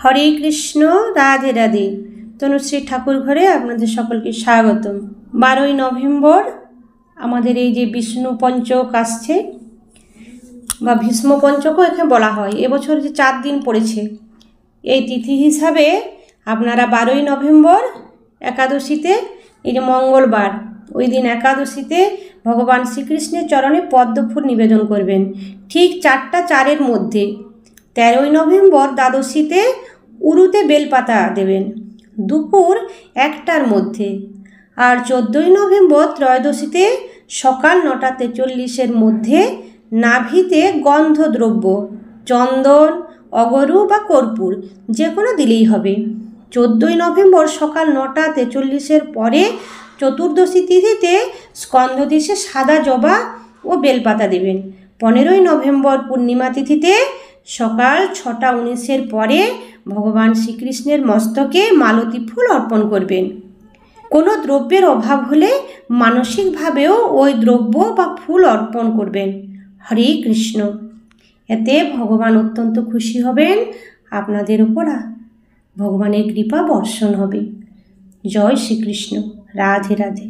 হরে কৃষ্ণ, রাধে রাধে। তনুশ্রী ঠাকুর ঘরে আপনাদের সকলকে স্বাগতম। 12ই নভেম্বর আমাদের এই যে বিষ্ণু পঞ্চক আসছে বা ভীষ্ম পঞ্চকও এখানে বলা হয়। এবছর যে 4 দিন পড়েছে এই তিথি হিসাবে আপনারা 12ই নভেম্বর একাদশীতে, এই যে মঙ্গলবার, ওই দিন একাদশীতে ভগবান শ্রীকৃষ্ণের চরণে পদ্মফুল নিবেদন করবেন ঠিক 4টা 4-এর মধ্যে। 13ই নভেম্বর দ্বাদশীতে উরুতে বেলপাতা দেবেন দুপুর 1টার মধ্যে। আর 14ই নভেম্বর ত্রয়োদশীতে সকাল 9:43-এর মধ্যে নাভিতে গন্ধদ্রব্য, চন্দন, অগরু বা কর্পূর যে কোনো দিলেই হবে। 14ই নভেম্বর সকাল 9:43-এর পরে চতুর্দশী তিথিতে স্কন্ধদেশে সাদা জবা ও বেলপাতা দেবেন। 15ই নভেম্বর পূর্ণিমা তিথিতে সকাল 6:19-এর পরে ভগবান শ্রীকৃষ্ণের মস্তকে মালতী ফুল অর্পণ করবেন। কোনো দ্রব্যের অভাব হলে মানসিকভাবেও ওই দ্রব্য বা ফুল অর্পণ করবেন। হরে কৃষ্ণ। এতে ভগবান অত্যন্ত খুশি হবেন, আপনাদের উপর ভগবানের কৃপা বর্ষণ হবে। জয় শ্রীকৃষ্ণ। রাধে রাধে।